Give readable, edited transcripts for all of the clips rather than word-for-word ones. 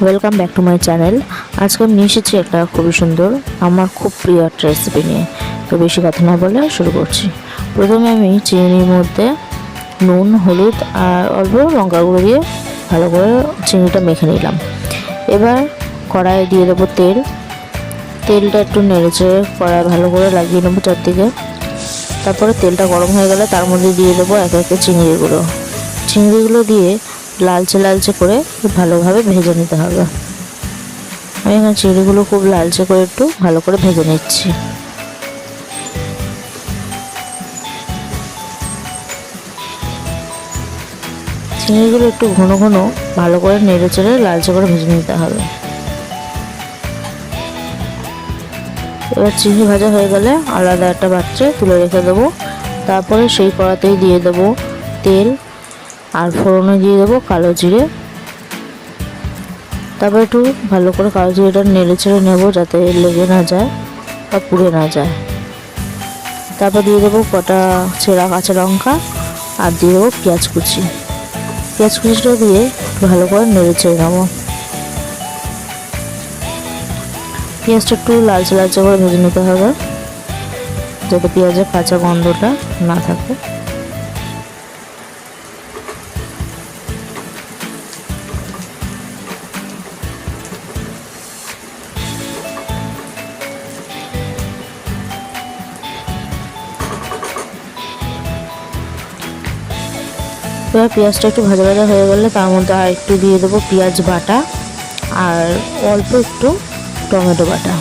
Welcome back to my channel. আজকে আমি নিয়ে এসেছি একটা খুবই সুন্দর, আমার খুব প্রিয় একটা রেসিপি নিয়ে। তো বেশি কথা না বলে শুরু করছি। প্রথমে আমি চিংড়ির মধ্যে নুন, হলুদ আর অল্প লঙ্কা গুঁড়ো দিয়ে ভালো করে চিংড়িটা মেখে নিলাম। এবার কড়াইয়ে দিয়ে দেবো তেল। তেলটা একটু নেড়েচেড়ে কড়াই ভালো করে লাগিয়ে নেবো চারদিকে। তারপরে তেলটা গরম হয়ে গেলে তার মধ্যে দিয়ে দেবো একে একে চিংড়িগুলো। চিংড়িগুলো দিয়ে লালচে লালচে করে ভালোভাবে ভেজে নিতে হবে। আমি এখানে চিংড়িগুলো খুব লালচে করে একটু ভালো করে ভেজে নিচ্ছি। চিংড়িগুলো একটু ঘন ঘন ভালো করে নেড়ে চেড়ে লালচে করে ভেজে নিতে হবে। এবার চিংড়ি ভাজা হয়ে গেলে আলাদা একটা পাত্রে তুলে রেখে দেবো। তারপরে সেই কড়াতেই দিয়ে দেবো তেল আর ফোড়নে দিয়ে দেবো কালো জিরে। তারপর একটু ভালো করে কালো জিরেটা নেড়ে ছেড়ে নেবো যাতে লেগে না যায় বা পুড়ে না যায়। তারপর দিয়ে দেবো কটা ছেঁড়া কাঁচা লঙ্কা আর দিয়ে দেবো পেঁয়াজ কুচি। পেঁয়াজ কুচিটা দিয়ে ভালো করে নেড়ে ছেড়ে নেবো। পেঁয়াজটা একটু লালচে লালচে করে ভেজে নিতে হবে যাতে পেঁয়াজের কাঁচা গন্ধটা না থাকে। এবার পেঁয়াজটা একটু ভাজা ভাজা হয়ে গেলে তার মধ্যে আর একটু দিয়ে দেবো পেঁয়াজ বাটা আর অল্প একটু টমেটো বাটা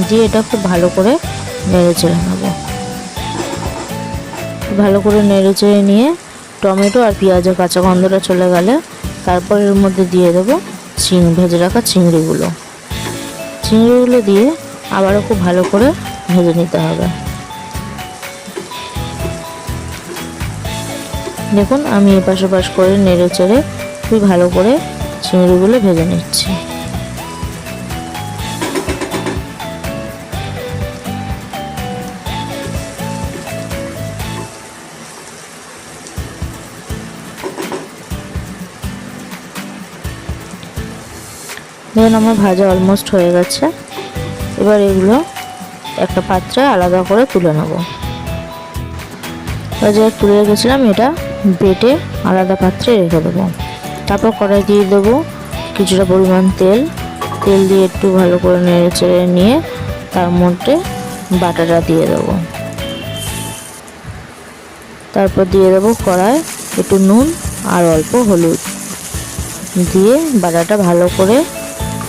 দিয়ে এটা খুব ভালো করে নেড়ে চেড়ে নেবো। ভালো করে নেড়ে চেড়ে নিয়ে টমেটো আর পেঁয়াজের কাঁচা গন্ধটা চলে গেলে তারপর এর মধ্যে দিয়ে দেবো ভেজে রাখা চিংড়িগুলো দিয়ে আবারও খুব ভালো করে ভেজে নিতে হবে। দেখুন আমি এপাশ ওপাশ করে নেড়ে চেড়ে খুব ভালো করে চিংড়িগুলো ভেজে নিচ্ছি। দেখুন আমার ভাজা অলমোস্ট হয়ে গেছে। এবার এগুলো একটা পাত্রে আলাদা করে তুলে নেব। যা তুলে রেখেছিলাম এটা বেটে আলাদা পাত্রে রেখে দেবো। তারপর কড়াই দিয়ে দেবো কিছুটা পরিমাণ তেল দিয়ে একটু ভালো করে নেড়ে চেড়ে নিয়ে তার মধ্যে বাটাটা দিয়ে দেবো। তারপর দিয়ে দেবো কড়াই একটু নুন আর অল্প হলুদ দিয়ে বাটাটা ভালো করে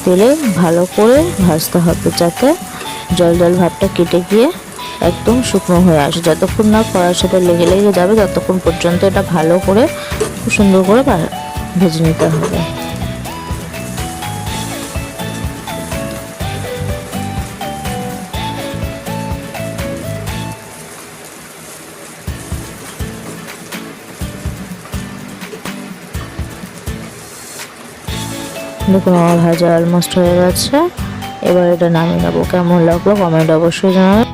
তেলে ভালো করে ভাজতে হবে যাতে জল জল ভাবটা কেটে গিয়ে একদম শুকনো হয়ে আসে। যতক্ষণ না কড়াইয়ের সাথে লেগে লেগে যাবে ততক্ষণ পর্যন্ত এটা ভালো করে খুব সুন্দর করে ভেজে নিতে হবে। দেখুন আমার ভাজা অলমোস্ট হয়ে গেছে। এবার এটা নামিয়ে নেবো। কেমন লাগলো কমেন্ট অবশ্যই জানাবেন।